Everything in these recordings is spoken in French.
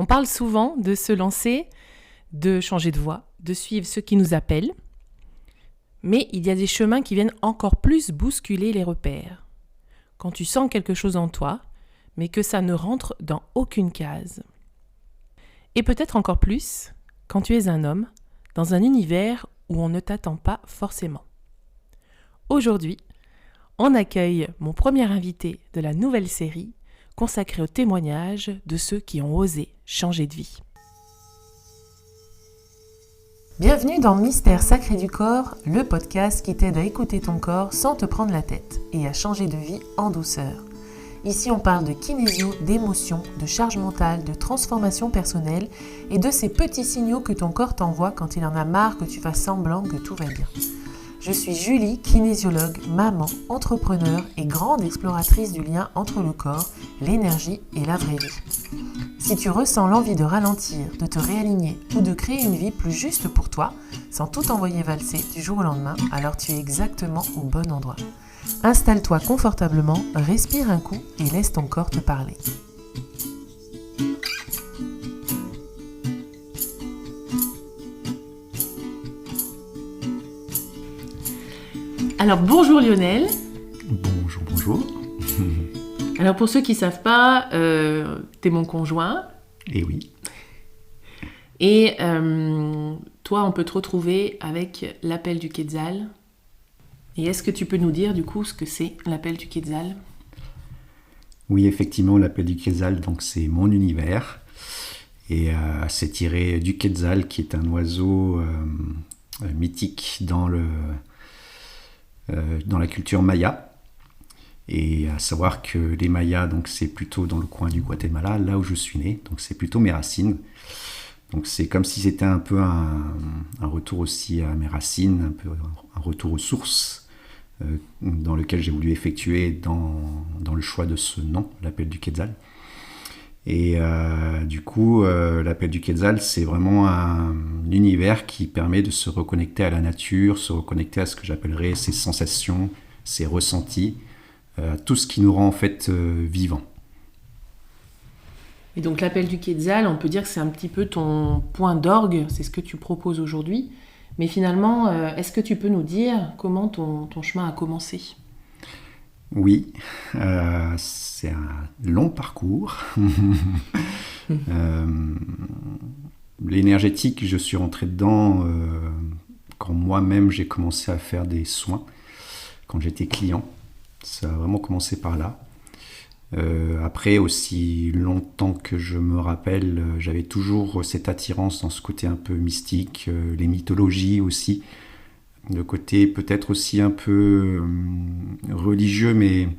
On parle souvent de se lancer, de changer de voie, de suivre ceux qui nous appellent. Mais il y a des chemins qui viennent encore plus bousculer les repères. Quand tu sens quelque chose en toi, mais que ça ne rentre dans aucune case. Et peut-être encore plus quand tu es un homme dans un univers où on ne t'attend pas forcément. Aujourd'hui, on accueille mon premier invité de la nouvelle série consacrée au témoignage de ceux qui ont osé changer de vie. Bienvenue dans Mystère Sacré du Corps, le podcast qui t'aide à écouter ton corps sans te prendre la tête et à changer de vie en douceur. Ici, on parle de kinésio, d'émotions, de charge mentale, de transformation personnelle et de ces petits signaux que ton corps t'envoie quand il en a marre que tu fasses semblant que tout va bien. Je suis Julie, kinésiologue, maman, entrepreneur et grande exploratrice du lien entre le corps, l'énergie et la vraie vie. Si tu ressens l'envie de ralentir, de te réaligner ou de créer une vie plus juste pour toi, sans tout envoyer valser du jour au lendemain, alors tu es exactement au bon endroit. Installe-toi confortablement, respire un coup et laisse ton corps te parler. Alors bonjour Lionel. Bonjour. Alors pour ceux qui ne savent pas, t'es mon conjoint. Et oui. Et toi, on peut te retrouver avec l'appel du Quetzal. Et est-ce que tu peux nous dire du coup ce que c'est l'appel du Quetzal ? Oui, effectivement, l'appel du Quetzal, donc c'est mon univers. Et c'est tiré du Quetzal, qui est un oiseau mythique dans la culture maya. Et à savoir que les Mayas, donc c'est plutôt dans le coin du Guatemala, là où je suis né, donc c'est plutôt mes racines. Donc c'est comme si c'était un peu un retour aussi à mes racines, un peu un retour aux sources, dans lequel j'ai voulu effectuer dans le choix de ce nom, l'appel du Quetzal. Et du coup, l'appel du Quetzal, c'est vraiment un univers qui permet de se reconnecter à la nature, se reconnecter à ce que j'appellerais ses sensations, ses ressentis, tout ce qui nous rend en fait vivants. Et donc l'appel du Quetzal, on peut dire que c'est un petit peu ton point d'orgue, c'est ce que tu proposes aujourd'hui. Mais finalement, est-ce que tu peux nous dire comment ton chemin a commencé ? Oui, c'est un long parcours. L'énergétique, je suis rentré dedans quand moi-même j'ai commencé à faire des soins, quand j'étais client. Ça a vraiment commencé par là. Après, aussi longtemps que je me rappelle, j'avais toujours cette attirance dans ce côté un peu mystique, les mythologies aussi, le côté peut-être aussi un peu religieux, mais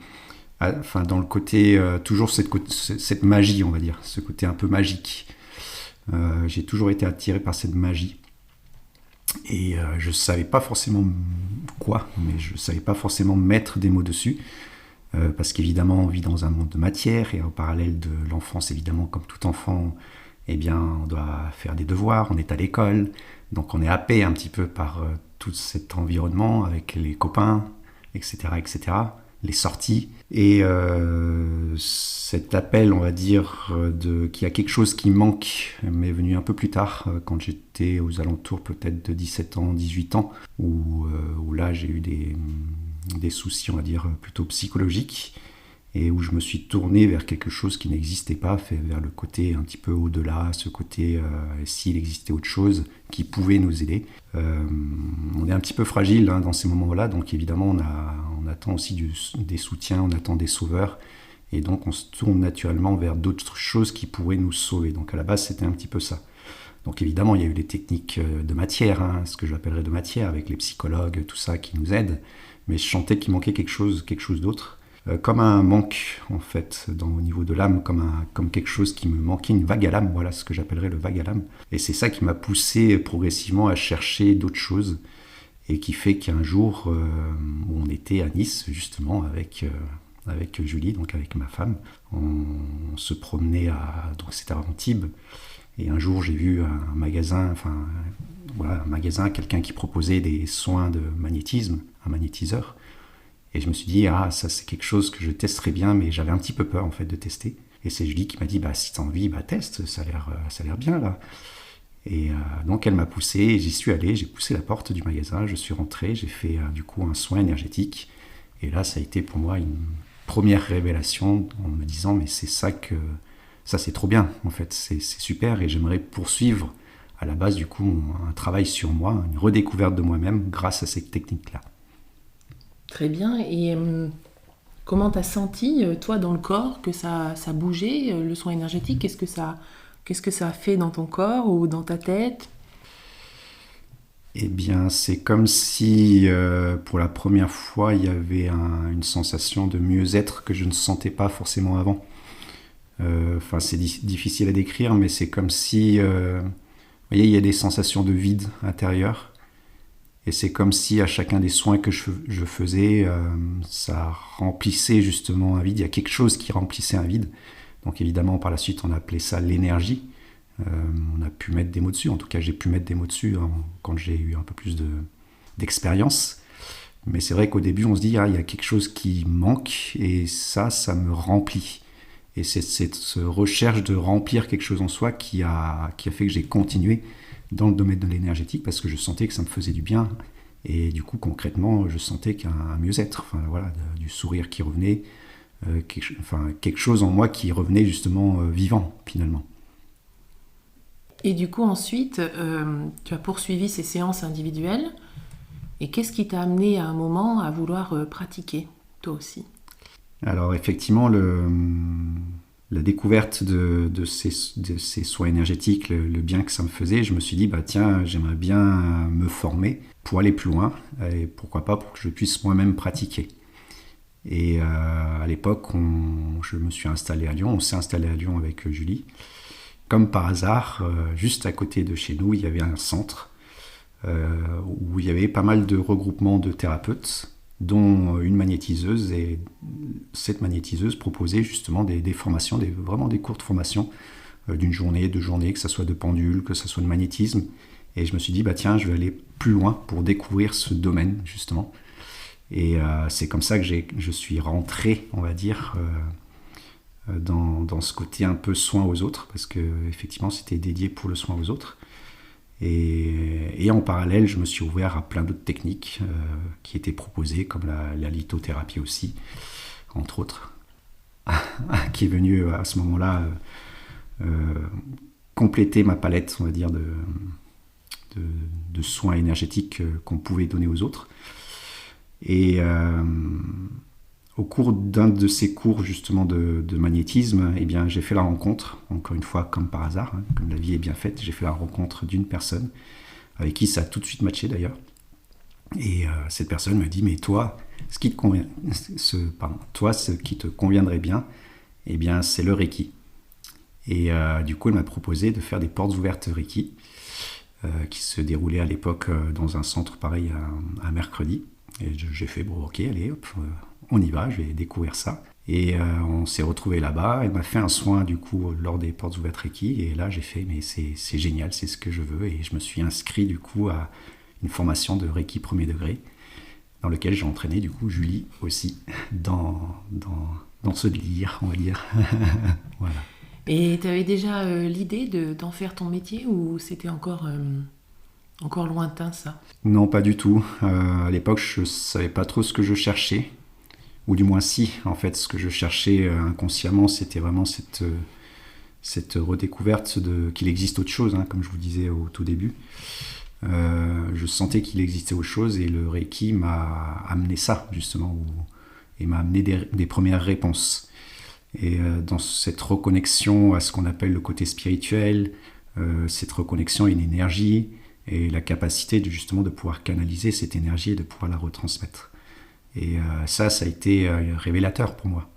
enfin dans le côté toujours cette magie, on va dire, ce côté un peu magique. J'ai toujours été attiré par cette magie. Et je ne savais pas forcément quoi, mais je ne savais pas forcément mettre des mots dessus. Parce qu'évidemment, on vit dans un monde de matière, et en parallèle de l'enfance, évidemment, comme tout enfant, eh bien, on doit faire des devoirs, on est à l'école, donc on est happé un petit peu par tout cet environnement avec les copains, etc., les sorties. Et cet appel, on va dire, qu'il y a quelque chose qui manque, m'est venu un peu plus tard, quand j'étais aux alentours peut-être de 17 ans, 18 ans, où là j'ai eu des soucis, on va dire, plutôt psychologiques, et où je me suis tourné vers quelque chose qui n'existait pas, vers le côté un petit peu au-delà, ce côté, s'il existait autre chose qui pouvait nous aider. On est un petit peu fragile dans ces moments-là, donc évidemment on attend aussi des soutiens, on attend des sauveurs, et donc on se tourne naturellement vers d'autres choses qui pourraient nous sauver. Donc à la base c'était un petit peu ça. Donc évidemment il y a eu les techniques de matière, ce que j'appellerais de matière, avec les psychologues, tout ça qui nous aident, mais je sentais qu'il manquait quelque chose d'autre. Comme un manque en fait au niveau de l'âme, comme quelque chose qui me manquait, une vague à l'âme, voilà ce que j'appellerais le vague à l'âme. Et c'est ça qui m'a poussé progressivement à chercher d'autres choses, et qui fait qu'un jour où on était à Nice justement avec Julie, donc avec ma femme, on se promenait donc c'était à Antibes, et un jour j'ai vu un magasin, quelqu'un qui proposait des soins de magnétisme, un magnétiseur. Et je me suis dit, ça c'est quelque chose que je testerais bien, mais j'avais un petit peu peur en fait de tester. Et c'est Julie qui m'a dit, si tu as envie, teste, ça a l'air bien là. Et donc elle m'a poussé, j'y suis allé, j'ai poussé la porte du magasin, je suis rentré, j'ai fait du coup un soin énergétique. Et là, ça a été pour moi une première révélation en me disant, mais c'est ça c'est trop bien en fait, c'est super et j'aimerais poursuivre à la base du coup un travail sur moi, une redécouverte de moi-même grâce à ces techniques-là. Très bien. Et comment t'as senti, toi, dans le corps, que ça bougeait, le soin énergétique? Qu'est-ce que ça a fait dans ton corps ou dans ta tête? Eh bien, c'est comme si pour la première fois, il y avait une sensation de mieux-être que je ne sentais pas forcément avant. C'est difficile à décrire, mais c'est comme si, vous voyez, il y a des sensations de vide intérieur. Et c'est comme si à chacun des soins que je faisais, ça remplissait justement un vide. Il y a quelque chose qui remplissait un vide. Donc évidemment, par la suite, on a appelé ça l'énergie. On a pu mettre des mots dessus. En tout cas, j'ai pu mettre des mots dessus quand j'ai eu un peu plus d'expérience. Mais c'est vrai qu'au début, on se dit, il y a quelque chose qui manque et ça me remplit. Et c'est cette recherche de remplir quelque chose en soi qui a fait que j'ai continué dans le domaine de l'énergétique parce que je sentais que ça me faisait du bien. Et du coup, concrètement, je sentais qu'un mieux-être, du sourire qui revenait, quelque chose en moi qui revenait justement vivant, finalement. Et du coup, ensuite, tu as poursuivi ces séances individuelles. Et qu'est-ce qui t'a amené à un moment à vouloir pratiquer, toi aussi? Alors effectivement, la découverte de ces soins énergétiques, le bien que ça me faisait, je me suis dit, tiens, j'aimerais bien me former pour aller plus loin, et pourquoi pas pour que je puisse moi-même pratiquer. Et à l'époque, je me suis installé à Lyon, on s'est installé à Lyon avec Julie. Comme par hasard, juste à côté de chez nous, il y avait un centre où il y avait pas mal de regroupements de thérapeutes, dont une magnétiseuse, et cette magnétiseuse proposait justement des formations, vraiment des courtes formations d'une journée, 2 journées, que ce soit de pendule, que ce soit de magnétisme. Et je me suis dit, tiens, je vais aller plus loin pour découvrir ce domaine, justement. Et c'est comme ça que je suis rentré, on va dire, dans ce côté un peu soin aux autres, parce que effectivement, c'était dédié pour le soin aux autres. Et en parallèle, je me suis ouvert à plein d'autres techniques qui étaient proposées, comme la lithothérapie aussi, entre autres, qui est venue à ce moment-là compléter ma palette, on va dire, de soins énergétiques qu'on pouvait donner aux autres. Et au cours d'un de ces cours justement de magnétisme, eh bien, j'ai fait la rencontre, encore une fois comme par hasard, comme la vie est bien faite, j'ai fait la rencontre d'une personne avec qui ça a tout de suite matché d'ailleurs. Et cette personne me dit, mais toi, ce qui te conviendrait bien, eh bien, c'est le Reiki. Et du coup, elle m'a proposé de faire des portes ouvertes Reiki, qui se déroulaient à l'époque dans un centre pareil à mercredi. Et j'ai fait, bon, ok, allez, hop, on y va, je vais découvrir ça. Et on s'est retrouvés là-bas. Elle m'a fait un soin, du coup, lors des portes ouvertes Reiki. Et là, j'ai fait, mais c'est génial, c'est ce que je veux. Et je me suis inscrit, du coup, à une formation de Reiki premier degré, dans lequel j'ai entraîné, du coup, Julie aussi, dans ce délire, on va dire. Voilà. Et tu avais déjà l'idée d'en faire ton métier ou c'était encore lointain, ça? Non, pas du tout. À l'époque, je ne savais pas trop ce que je cherchais. Ou du moins si, en fait, ce que je cherchais inconsciemment, c'était vraiment cette redécouverte qu'il existe autre chose, comme je vous disais au tout début. Je sentais qu'il existait autre chose et le Reiki m'a amené ça, justement, et m'a amené des premières réponses. Et dans cette reconnexion à ce qu'on appelle le côté spirituel, cette reconnexion à une énergie et la capacité justement de pouvoir canaliser cette énergie et de pouvoir la retransmettre. Et ça a été révélateur pour moi,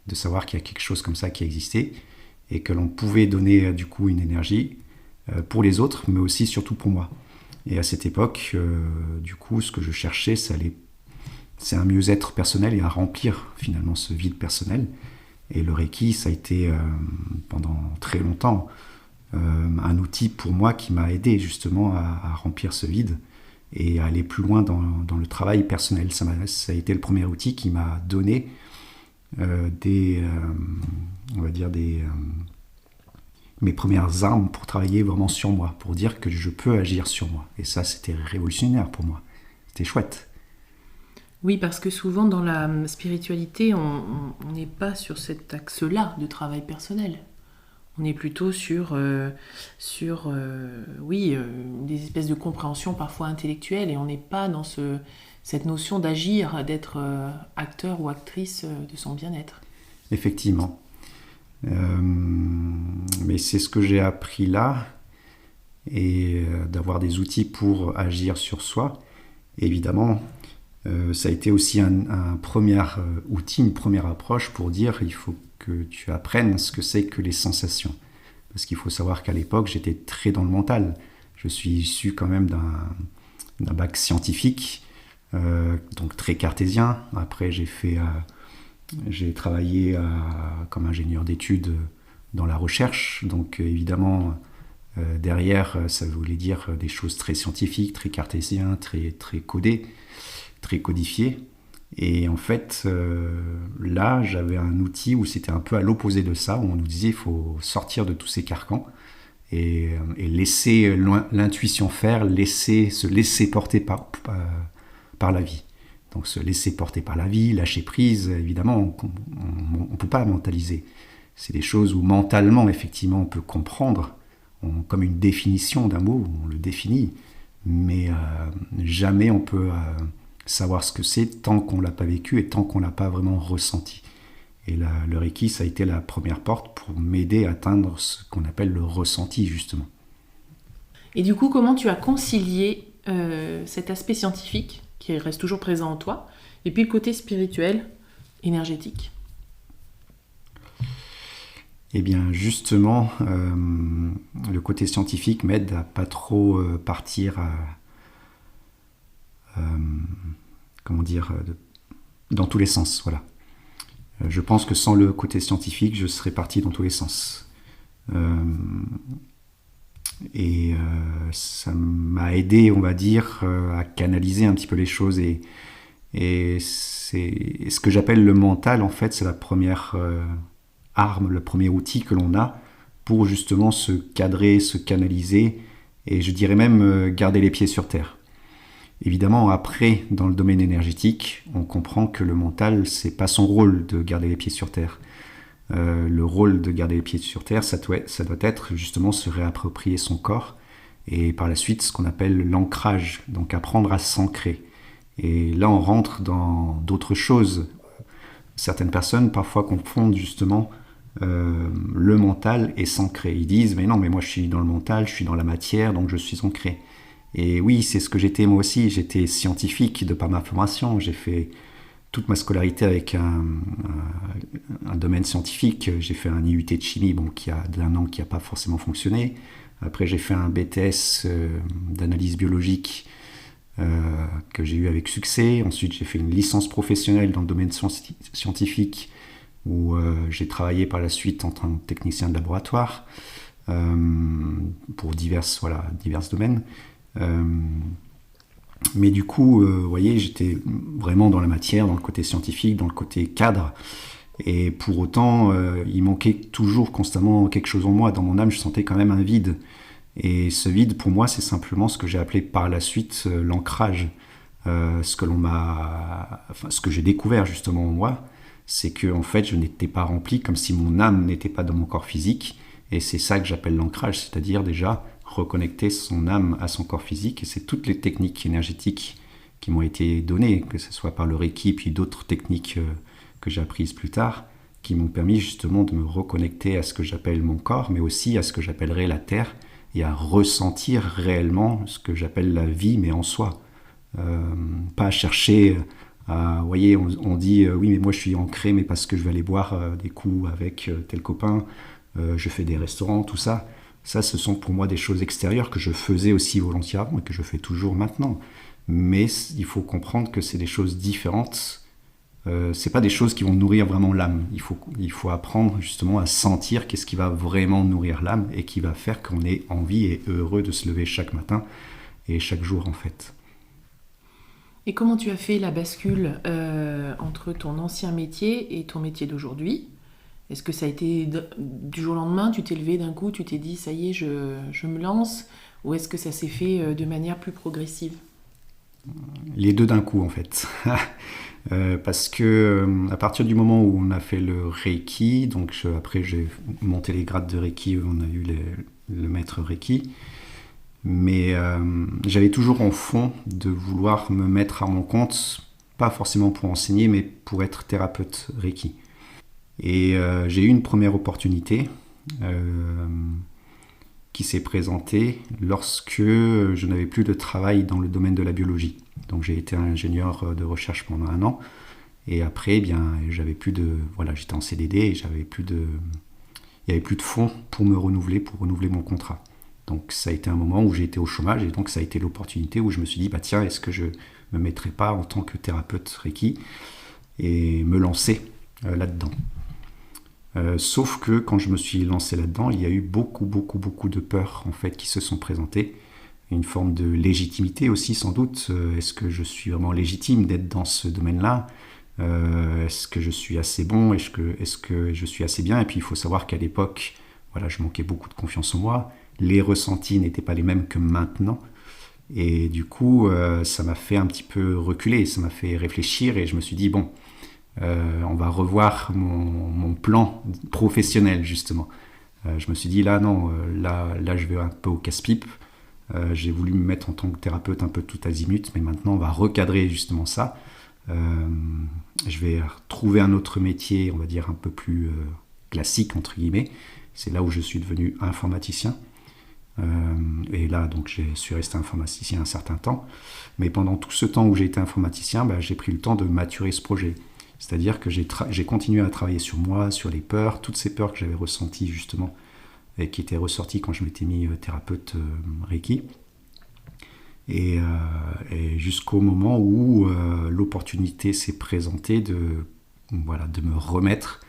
de savoir qu'il y a quelque chose comme ça qui existait et que l'on pouvait donner du coup une énergie pour les autres, mais aussi surtout pour moi. Et à cette époque, du coup, ce que je cherchais, c'est un mieux-être personnel et à remplir finalement ce vide personnel. Et le Reiki, ça a été pendant très longtemps un outil pour moi qui m'a aidé justement à remplir ce vide et à aller plus loin dans le travail personnel. Ça a été le premier outil qui m'a donné on va dire mes premières armes pour travailler vraiment sur moi, pour dire que je peux agir sur moi. Et ça, c'était révolutionnaire pour moi. C'était chouette. Oui, parce que souvent dans la spiritualité, on n'est pas sur cet axe-là de travail personnel. On est plutôt sur des espèces de compréhension parfois intellectuelle, et on n'est pas dans cette notion d'agir, d'être acteur ou actrice de son bien-être. Effectivement. Mais c'est ce que j'ai appris là, et d'avoir des outils pour agir sur soi. Et évidemment, ça a été aussi un premier outil, une première approche pour dire il faut que tu apprennes ce que c'est que les sensations. Parce qu'il faut savoir qu'à l'époque, j'étais très dans le mental. Je suis issu quand même d'un bac scientifique, donc très cartésien. Après, j'ai travaillé comme ingénieur d'études dans la recherche. Donc évidemment, derrière, ça voulait dire des choses très scientifiques, très cartésiennes, très, très codées, très codifiées. Et en fait, là, j'avais un outil où c'était un peu à l'opposé de ça, où on nous disait qu'il faut sortir de tous ces carcans et laisser l'intuition faire, se laisser porter par la vie. Donc se laisser porter par la vie, lâcher prise, évidemment, on ne peut pas mentaliser. C'est des choses où mentalement, effectivement, on peut comprendre, comme une définition d'un mot, on le définit, mais jamais on peut savoir ce que c'est tant qu'on ne l'a pas vécu et tant qu'on ne l'a pas vraiment ressenti. Et le Reiki, ça a été la première porte pour m'aider à atteindre ce qu'on appelle le ressenti, justement. Et du coup, comment tu as concilié cet aspect scientifique, qui reste toujours présent en toi, et puis le côté spirituel, énergétique? Eh bien, justement, le côté scientifique m'aide à pas trop partir dans tous les sens, voilà. Je pense que sans le côté scientifique, je serais parti dans tous les sens. Et ça m'a aidé, on va dire, à canaliser un petit peu les choses. Et c'est ce que j'appelle le mental, en fait, c'est la première arme, le premier outil que l'on a pour justement se cadrer, se canaliser, et je dirais même garder les pieds sur terre. Évidemment, après, dans le domaine énergétique, on comprend que le mental, c'est pas son rôle de garder les pieds sur terre. Le rôle de garder les pieds sur terre, ça doit être justement se réapproprier son corps, et par la suite, ce qu'on appelle l'ancrage, donc apprendre à s'ancrer. Et là, on rentre dans d'autres choses. Certaines personnes, parfois, confondent justement le mental et s'ancrer. Ils disent, mais non, mais moi, je suis dans le mental, je suis dans la matière, donc je suis ancré. Et oui, c'est ce que j'étais moi aussi. J'étais scientifique de par ma formation. J'ai fait toute ma scolarité avec un domaine scientifique. J'ai fait un IUT de chimie, qui a d'un an qui n'a pas forcément fonctionné. Après, j'ai fait un BTS d'analyse biologique que j'ai eu avec succès. Ensuite, j'ai fait une licence professionnelle dans le domaine scientifique où j'ai travaillé par la suite en tant que technicien de laboratoire pour divers domaines. Mais du coup, vous voyez, j'étais vraiment dans la matière, dans le côté scientifique, dans le côté cadre. Et pour autant, il manquait toujours constamment quelque chose en moi. Dans mon âme, je sentais quand même un vide. Et ce vide, pour moi, c'est simplement ce que j'ai appelé par la suite l'ancrage. Ce que j'ai découvert justement en moi, c'est que en fait, je n'étais pas rempli, comme si mon âme n'était pas dans mon corps physique. Et c'est ça que j'appelle l'ancrage, c'est-à-dire déjà reconnecter son âme à son corps physique. Et c'est toutes les techniques énergétiques qui m'ont été données, que ce soit par le Reiki, puis d'autres techniques que j'ai apprises plus tard, qui m'ont permis justement de me reconnecter à ce que j'appelle mon corps, mais aussi à ce que j'appellerais la terre, et à ressentir réellement ce que j'appelle la vie, mais en soi. Pas chercher à... Vous voyez, on dit oui, mais moi je suis ancré, mais parce que je vais aller boire des coups avec tel copain, je fais des restaurants, tout ça. Ça, ce sont pour moi des choses extérieures que je faisais aussi volontairement et que je fais toujours maintenant. Mais il faut comprendre que c'est des choses différentes. C'est pas des choses qui vont nourrir vraiment l'âme. Il faut apprendre justement à sentir qu'est-ce qui va vraiment nourrir l'âme et qui va faire qu'on ait envie et heureux de se lever chaque matin et chaque jour en fait. Et comment tu as fait la bascule entre ton ancien métier et ton métier d'aujourd'hui? Est-ce que ça a été du jour au lendemain, tu t'es levé d'un coup, tu t'es dit ça y est, je me lance? Ou est-ce que ça s'est fait de manière plus progressive? Les deux d'un coup, en fait. Parce que à partir du moment où on a fait le Reiki, donc après j'ai monté les grades de Reiki, on a eu le maître Reiki, mais j'avais toujours en fond de vouloir me mettre à mon compte, pas forcément pour enseigner, mais pour être thérapeute Reiki. Et j'ai eu une première opportunité qui s'est présentée lorsque je n'avais plus de travail dans le domaine de la biologie. Donc j'ai été ingénieur de recherche pendant 1 an. Et après, eh bien, j'avais plus de, voilà, j'étais en CDD et il n'y avait plus de fonds pour renouveler mon contrat. Donc ça a été un moment où j'ai été au chômage et donc ça a été l'opportunité où je me suis dit, bah tiens, est-ce que je me mettrais pas en tant que thérapeute Reiki et me lancer là-dedans. Sauf que quand je me suis lancé là-dedans, il y a eu beaucoup de peurs en fait qui se sont présentées. Une forme de légitimité aussi sans doute. Est-ce que je suis vraiment légitime d'être dans ce domaine-là? Est-ce que je suis assez bon? Est-ce que je suis assez bien? Et puis il faut savoir qu'à l'époque, voilà, je manquais beaucoup de confiance en moi. Les ressentis n'étaient pas les mêmes que maintenant. Et du coup, ça m'a fait un petit peu reculer, ça m'a fait réfléchir et je me suis dit, bon, on va revoir mon plan professionnel justement. Je me suis dit, là non, là je vais un peu au casse-pipe. J'ai voulu me mettre en tant que thérapeute un peu tout azimut, mais maintenant on va recadrer justement ça. Je vais trouver un autre métier, on va dire un peu plus classique entre guillemets. C'est là où je suis devenu informaticien. Et là donc je suis resté informaticien un certain temps. Mais pendant tout ce temps où j'ai été informaticien, j'ai pris le temps de maturer ce projet. C'est-à-dire que j'ai continué à travailler sur moi, sur les peurs, toutes ces peurs que j'avais ressenties justement et qui étaient ressorties quand je m'étais mis thérapeute Reiki. Et jusqu'au moment où l'opportunité s'est présentée de me remettre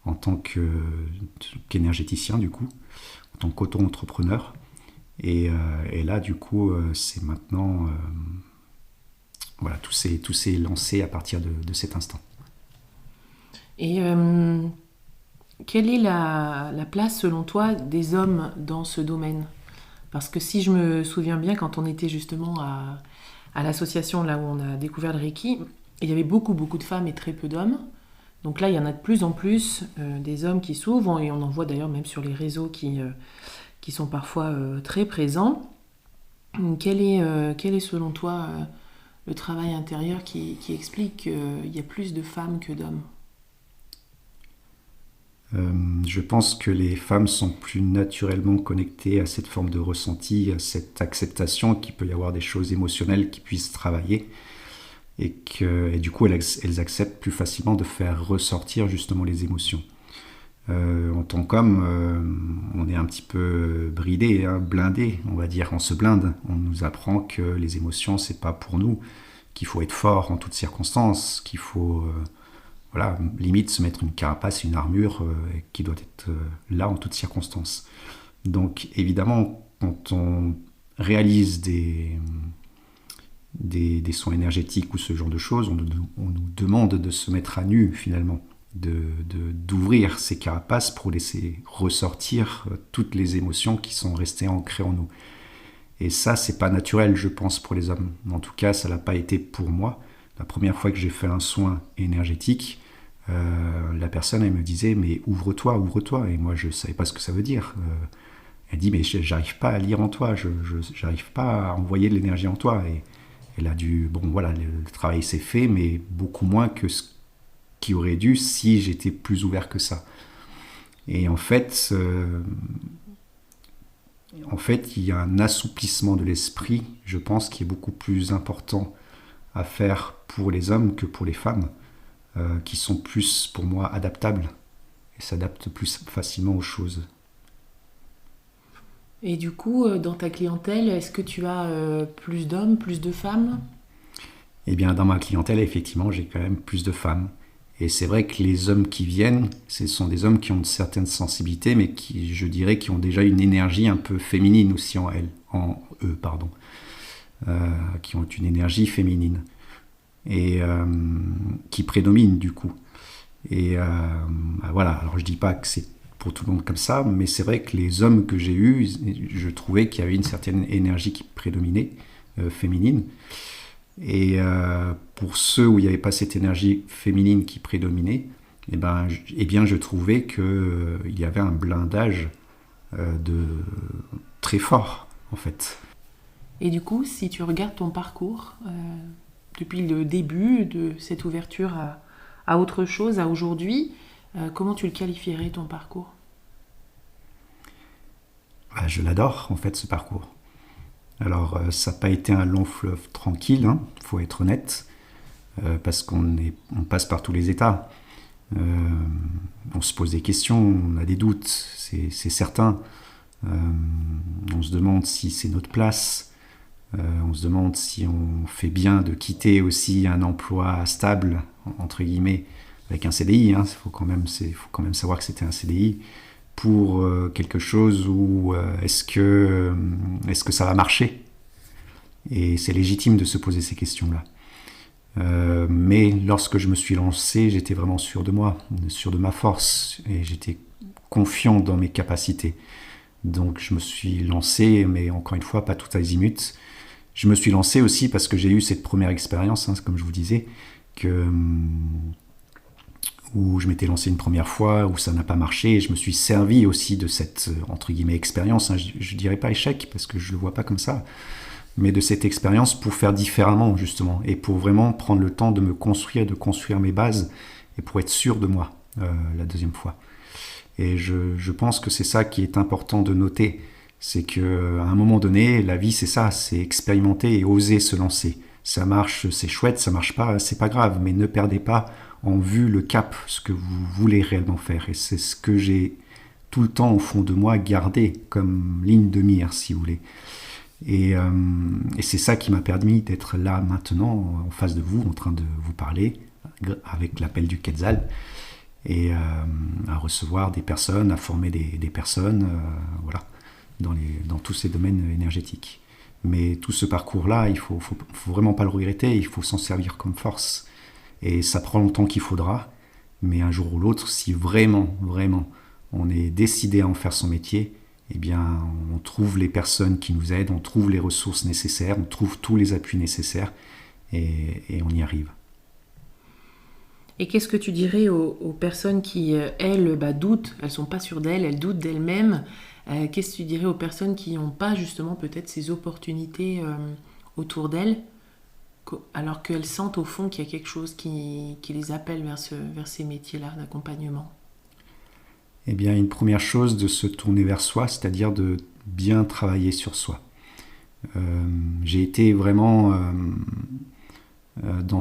en tant qu'énergéticien du coup, en tant qu'auto-entrepreneur. Et là du coup c'est maintenant tout s'est lancé à partir de cet instant. Et quelle est la place selon toi des hommes dans ce domaine? Parce que si je me souviens bien, quand on était justement à l'association là où on a découvert le Reiki, il y avait beaucoup de femmes et très peu d'hommes. Donc là, il y en a de plus en plus des hommes qui s'ouvrent, et on en voit d'ailleurs même sur les réseaux qui sont parfois très présents. Quel est selon toi le travail intérieur qui explique qu'il y a plus de femmes que d'hommes? Je pense que les femmes sont plus naturellement connectées à cette forme de ressenti, à cette acceptation qu'il peut y avoir des choses émotionnelles qui puissent travailler et du coup elles acceptent plus facilement de faire ressortir justement les émotions. En tant qu'homme, on est un petit peu bridé, blindé, on va dire, on se blinde. On nous apprend que les émotions c'est pas pour nous, qu'il faut être fort en toutes circonstances, qu'il faut limite se mettre une carapace, une armure qui doit être là en toutes circonstances. Donc évidemment, quand on réalise des soins énergétiques ou ce genre de choses, on nous demande de se mettre à nu finalement, d'ouvrir ces carapaces pour laisser ressortir toutes les émotions qui sont restées ancrées en nous. Et ça, c'est pas naturel, je pense, pour les hommes. En tout cas, ça l'a pas été pour moi. La première fois que j'ai fait un soin énergétique, la personne, elle me disait, mais ouvre-toi. Et moi, je savais pas ce que ça veut dire. Elle dit, mais j'arrive pas à lire en toi, j'arrive pas à envoyer de l'énergie en toi. Et elle a dû, le travail s'est fait, mais beaucoup moins que ce qui aurait dû si j'étais plus ouvert que ça. Et en fait, il y a un assouplissement de l'esprit, je pense, qui est beaucoup plus important à faire pour les hommes que pour les femmes, qui sont plus, pour moi, adaptables et s'adaptent plus facilement aux choses. Et du coup, dans ta clientèle, est-ce que tu as plus d'hommes, plus de femmes? Eh bien, dans ma clientèle, effectivement, j'ai quand même plus de femmes. Et c'est vrai que les hommes qui viennent, ce sont des hommes qui ont une certaine sensibilité, mais qui, je dirais, qui ont déjà une énergie un peu féminine aussi en eux, qui ont une énergie féminine. et qui prédomine du coup. Et voilà, alors je dis pas que c'est pour tout le monde comme ça, mais c'est vrai que les hommes que j'ai eus, je trouvais qu'il y avait une certaine énergie qui prédominait, féminine. Et pour ceux où il n'y avait pas cette énergie féminine qui prédominait, eh bien je trouvais qu'il y avait un blindage de très fort, en fait. Et du coup, si tu regardes ton parcours, depuis le début de cette ouverture à autre chose, à aujourd'hui, comment tu le qualifierais ton parcours ? Je l'adore, en fait, ce parcours. Alors, ça n'a pas été un long fleuve tranquille, hein, faut être honnête, parce qu'on passe par tous les états. On se pose des questions, on a des doutes, c'est certain. On se demande si c'est notre place. On se demande si on fait bien de quitter aussi un emploi stable, entre guillemets, avec un CDI. Il faut quand même savoir que c'était un CDI pour quelque chose où est-ce que ça va marcher ? Et c'est légitime de se poser ces questions-là. Mais lorsque je me suis lancé, j'étais vraiment sûr de moi, sûr de ma force, et j'étais confiant dans mes capacités. Donc je me suis lancé, mais encore une fois, pas tout azimut. Je me suis lancé aussi parce que j'ai eu cette première expérience, comme je vous disais, où je m'étais lancé une première fois, où ça n'a pas marché, et je me suis servi aussi de cette, entre guillemets, expérience. Je ne dirais pas échec, parce que je ne le vois pas comme ça, mais de cette expérience pour faire différemment, justement, et pour vraiment prendre le temps de me construire, de construire mes bases, et pour être sûr de moi, la deuxième fois. Et je pense que c'est ça qui est important de noter, c'est qu'à un moment donné, la vie c'est ça, c'est expérimenter et oser se lancer. Ça marche, c'est chouette, ça marche pas, c'est pas grave, mais ne perdez pas en vue le cap, ce que vous voulez réellement faire. Et c'est ce que j'ai tout le temps au fond de moi gardé comme ligne de mire, si vous voulez. Et c'est ça qui m'a permis d'être là maintenant, en face de vous, en train de vous parler, avec l'appel du Quetzal, et à recevoir des personnes, à former des personnes, voilà, dans tous ces domaines énergétiques. Mais tout ce parcours-là, il faut vraiment pas le regretter, il faut s'en servir comme force. Et ça prend le temps qu'il faudra, mais un jour ou l'autre, si vraiment, vraiment, on est décidé à en faire son métier, eh bien, on trouve les personnes qui nous aident, on trouve les ressources nécessaires, on trouve tous les appuis nécessaires, et on y arrive. Et qu'est-ce que tu dirais aux personnes qui, elles, doutent, elles ne sont pas sûres d'elles, elles doutent d'elles-mêmes. Qu'est-ce que tu dirais aux personnes qui n'ont pas justement peut-être ces opportunités autour d'elles, alors qu'elles sentent au fond qu'il y a quelque chose qui les appelle vers ces métiers-là d'accompagnement ? Eh bien, une première chose, de se tourner vers soi, c'est-à-dire de bien travailler sur soi. J'ai été vraiment dans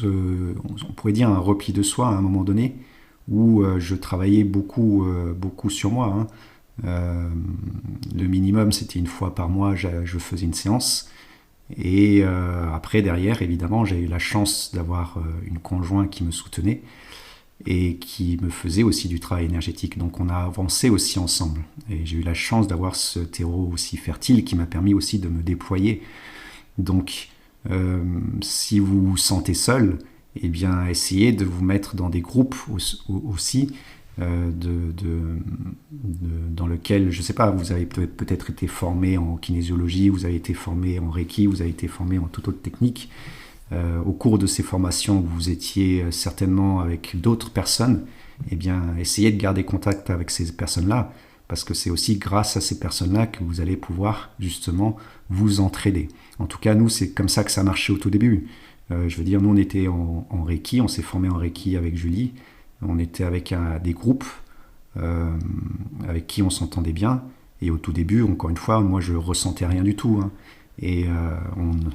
on pourrait dire un repli de soi à un moment donné, où je travaillais beaucoup sur moi. Le minimum, c'était une fois par mois, je faisais une séance. Et après, derrière, évidemment, j'ai eu la chance d'avoir une conjointe qui me soutenait et qui me faisait aussi du travail énergétique. Donc on a avancé aussi ensemble. Et j'ai eu la chance d'avoir ce terreau aussi fertile qui m'a permis aussi de me déployer. Donc si vous vous sentez seul, eh bien essayez de vous mettre dans des groupes aussi, dans lequel, je ne sais pas, vous avez peut-être été formé en kinésiologie, vous avez été formé en Reiki, vous avez été formé en toute autre technique. Au cours de ces formations, vous étiez certainement avec d'autres personnes. Eh bien, essayez de garder contact avec ces personnes-là, parce que c'est aussi grâce à ces personnes-là que vous allez pouvoir justement vous entraider. En tout cas, nous, c'est comme ça que ça marchait au tout début. Je veux dire, nous, on était en Reiki, on s'est formé en Reiki avec Julie. On était avec des groupes avec qui on s'entendait bien. Et au tout début, encore une fois, moi, je ressentais rien du tout. Et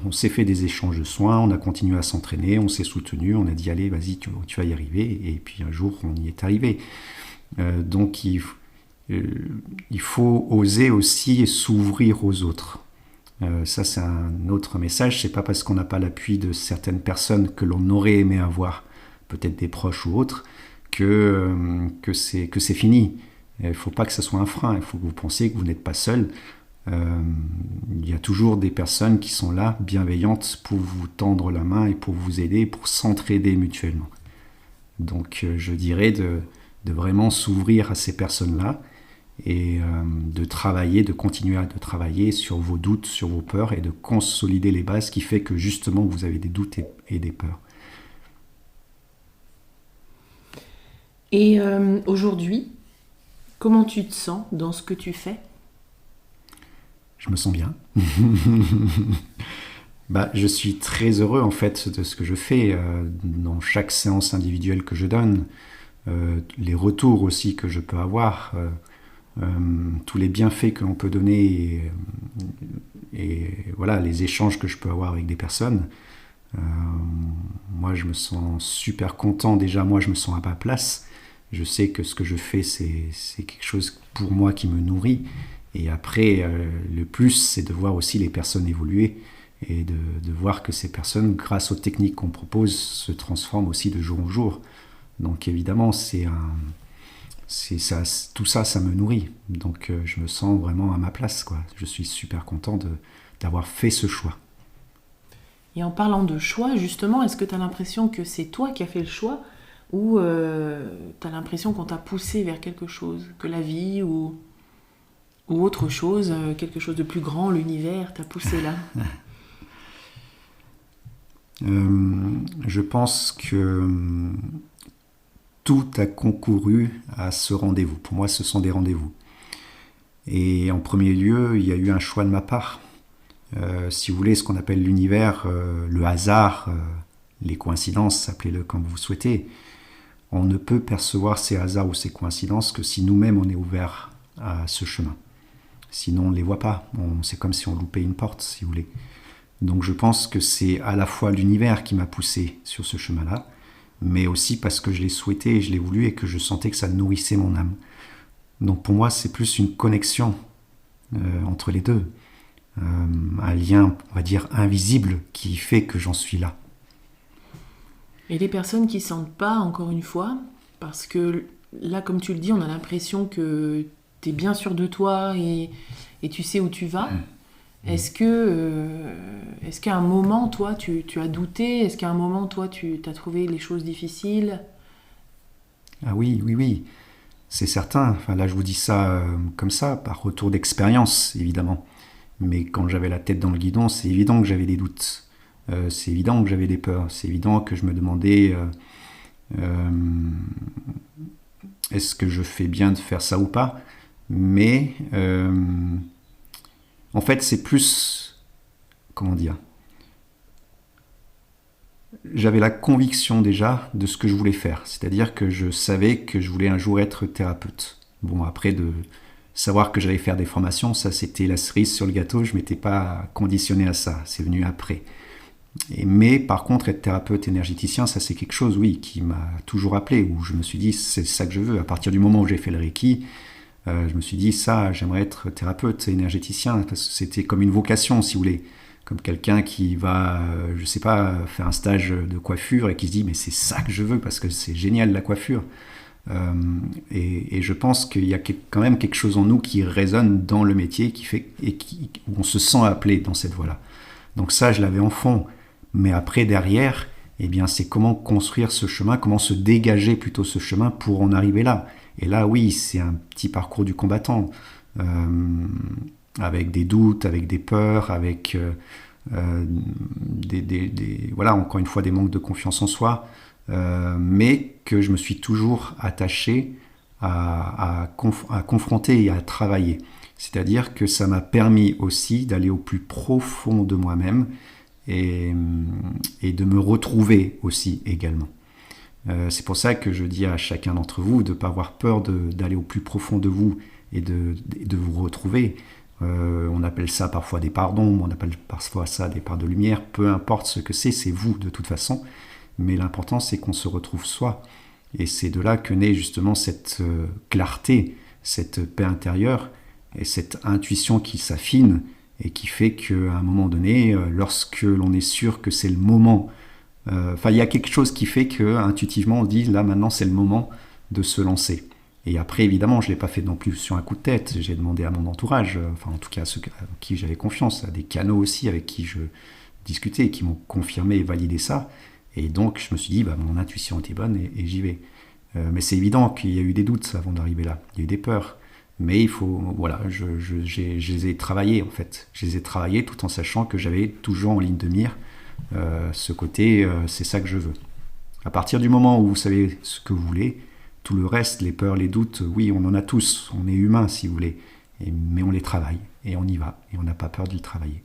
on s'est fait des échanges de soins, on a continué à s'entraîner, on s'est soutenu, on a dit allez, vas-y, tu vas y arriver. Et puis un jour, on y est arrivé. Donc il faut oser aussi s'ouvrir aux autres. Ça, c'est un autre message. C'est pas parce qu'on n'a pas l'appui de certaines personnes que l'on aurait aimé avoir, peut-être des proches ou autres, que c'est fini. Il ne faut pas que ça soit un frein. Il faut que vous pensiez que vous n'êtes pas seul. il y a toujours des personnes qui sont là, bienveillantes, pour vous tendre la main et pour vous aider, pour s'entraider mutuellement. Donc je dirais de vraiment s'ouvrir à ces personnes-là et de continuer à travailler sur vos doutes, sur vos peurs et de consolider les bases qui fait que justement vous avez des doutes et des peurs. Et aujourd'hui, comment tu te sens dans ce que tu fais ? Je me sens bien. Je suis très heureux en fait de ce que je fais dans chaque séance individuelle que je donne, les retours aussi que je peux avoir, tous les bienfaits que l'on peut donner et voilà, les échanges que je peux avoir avec des personnes. Moi je me sens super content, déjà moi je me sens à ma place, je sais que ce que je fais c'est quelque chose pour moi qui me nourrit. Et après, le plus, c'est de voir aussi les personnes évoluer et de voir que ces personnes, grâce aux techniques qu'on propose, se transforment aussi de jour en jour. Donc évidemment, tout ça, ça me nourrit. Donc je me sens vraiment à ma place, quoi. Je suis super content d'avoir fait ce choix. Et en parlant de choix, justement, est-ce que tu as l'impression que c'est toi qui as fait le choix ou tu as l'impression qu'on t'a poussé vers quelque chose, que la vie ou autre chose, quelque chose de plus grand, l'univers t'a poussé là? Je pense que tout a concouru à ce rendez-vous. Pour moi, ce sont des rendez-vous. Et en premier lieu, il y a eu un choix de ma part. Si vous voulez, ce qu'on appelle l'univers, le hasard, les coïncidences, appelez-le comme vous souhaitez, on ne peut percevoir ces hasards ou ces coïncidences que si nous-mêmes on est ouvert à ce chemin. Sinon, on ne les voit pas. C'est comme si on loupait une porte, si vous voulez. Donc je pense que c'est à la fois l'univers qui m'a poussé sur ce chemin-là, mais aussi parce que je l'ai souhaité et je l'ai voulu et que je sentais que ça nourrissait mon âme. Donc pour moi, c'est plus une connexion entre les deux. Un lien, on va dire, invisible qui fait que j'en suis là. Et les personnes qui ne sentent pas, encore une fois, parce que là, comme tu le dis, on a l'impression que tu es bien sûr de toi et tu sais où tu vas. Est-ce qu'à un moment, toi, tu as douté? Est-ce qu'à un moment, toi, tu as trouvé les choses difficiles? Ah oui, c'est certain. Enfin, là, je vous dis ça comme ça, par retour d'expérience, évidemment. Mais quand j'avais la tête dans le guidon, c'est évident que j'avais des doutes. C'est évident que j'avais des peurs. C'est évident que je me demandais est-ce que je fais bien de faire ça ou pas? Mais en fait, c'est plus... Comment dire? J'avais la conviction déjà de ce que je voulais faire. C'est-à-dire que je savais que je voulais un jour être thérapeute. Bon, après, de savoir que j'allais faire des formations, ça c'était la cerise sur le gâteau. Je ne m'étais pas conditionné à ça. C'est venu après. Mais par contre, être thérapeute énergéticien, ça c'est quelque chose, oui, qui m'a toujours appelé, où je me suis dit, c'est ça que je veux. À partir du moment où j'ai fait le Reiki, je me suis dit, ça, j'aimerais être thérapeute énergéticien, parce que c'était comme une vocation, si vous voulez. Comme quelqu'un qui va, je sais pas, faire un stage de coiffure et qui se dit, mais c'est ça que je veux, parce que c'est génial la coiffure. Et je pense qu'il y a quand même quelque chose en nous qui résonne dans le métier, qui fait, où on se sent appelé dans cette voie-là. Donc ça, je l'avais en fond. Mais après, derrière, eh bien, c'est comment construire ce chemin, comment se dégager plutôt ce chemin pour en arriver là. Et là, oui, c'est un petit parcours du combattant, avec des doutes, avec des peurs, avec voilà, encore une fois, des manques de confiance en soi, mais que je me suis toujours attaché à confronter et à travailler. C'est-à-dire que ça m'a permis aussi d'aller au plus profond de moi-même, et de me retrouver aussi également. C'est pour ça que je dis à chacun d'entre vous de ne pas avoir peur d'aller au plus profond de vous et de vous retrouver. On appelle ça parfois des parts d'ombre, on appelle parfois ça des parts de lumière, peu importe ce que c'est vous de toute façon, mais l'important c'est qu'on se retrouve soi. Et c'est de là que naît justement cette clarté, cette paix intérieure et cette intuition qui s'affine et qui fait qu'à un moment donné, lorsque l'on est sûr que c'est le moment, il y a quelque chose qui fait qu'intuitivement on dit là maintenant c'est le moment de se lancer. Et après, évidemment, je ne l'ai pas fait non plus sur un coup de tête. J'ai demandé à mon entourage, enfin en tout cas à ceux à qui j'avais confiance, à des canaux aussi avec qui je discutais, qui m'ont confirmé et validé ça. Et donc, je me suis dit, mon intuition était bonne et j'y vais. Mais c'est évident qu'il y a eu des doutes avant d'arriver là. Il y a eu des peurs. Mais il faut, voilà, je les ai travaillés en fait. Je les ai travaillés tout en sachant que j'avais toujours en ligne de mire ce côté, c'est ça que je veux. À partir du moment où vous savez ce que vous voulez, tout le reste, les peurs, les doutes, oui, on en a tous. On est humain si vous voulez. Mais on les travaille et on y va. Et on n'a pas peur de le travailler.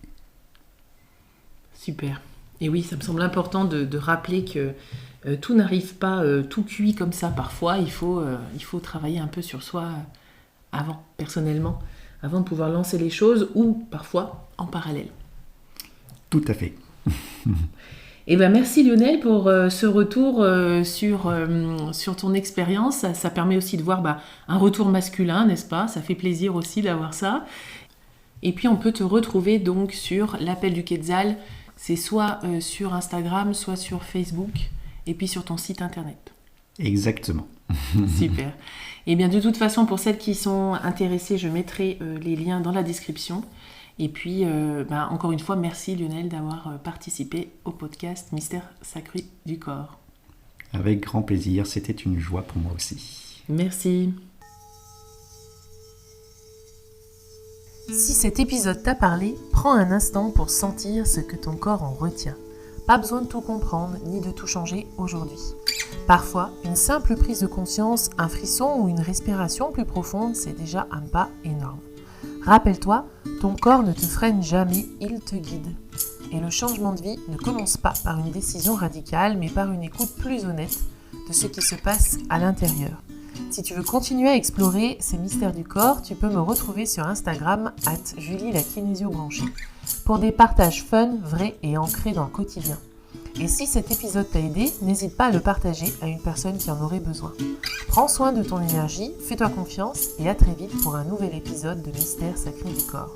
Super. Et oui, ça me semble important de rappeler que tout n'arrive pas tout cuit comme ça. Parfois, il faut travailler un peu sur soi avant, personnellement, avant de pouvoir lancer les choses ou parfois en parallèle. Tout à fait. Et merci Lionel pour ce retour sur ton expérience. Ça permet aussi de voir un retour masculin, n'est-ce pas ? Ça fait plaisir aussi d'avoir ça. Et puis on peut te retrouver donc sur l'appel du Quetzal. C'est soit sur Instagram, soit sur Facebook, et puis sur ton site internet. Exactement. Super. Et bien de toute façon, pour celles qui sont intéressées, je mettrai les liens dans la description. Et puis, encore une fois, merci Lionel d'avoir participé au podcast Mystère Sacré du Corps. Avec grand plaisir, c'était une joie pour moi aussi. Merci. Si cet épisode t'a parlé, prends un instant pour sentir ce que ton corps en retient. Pas besoin de tout comprendre ni de tout changer aujourd'hui. Parfois, une simple prise de conscience, un frisson ou une respiration plus profonde, c'est déjà un pas énorme. Rappelle-toi, ton corps ne te freine jamais, il te guide. Et le changement de vie ne commence pas par une décision radicale, mais par une écoute plus honnête de ce qui se passe à l'intérieur. Si tu veux continuer à explorer ces mystères du corps, tu peux me retrouver sur Instagram @JulieLaKinésiobranchée pour des partages fun, vrais et ancrés dans le quotidien. Et si cet épisode t'a aidé, n'hésite pas à le partager à une personne qui en aurait besoin. Prends soin de ton énergie, fais-toi confiance et à très vite pour un nouvel épisode de Mystère Sacré du Corps.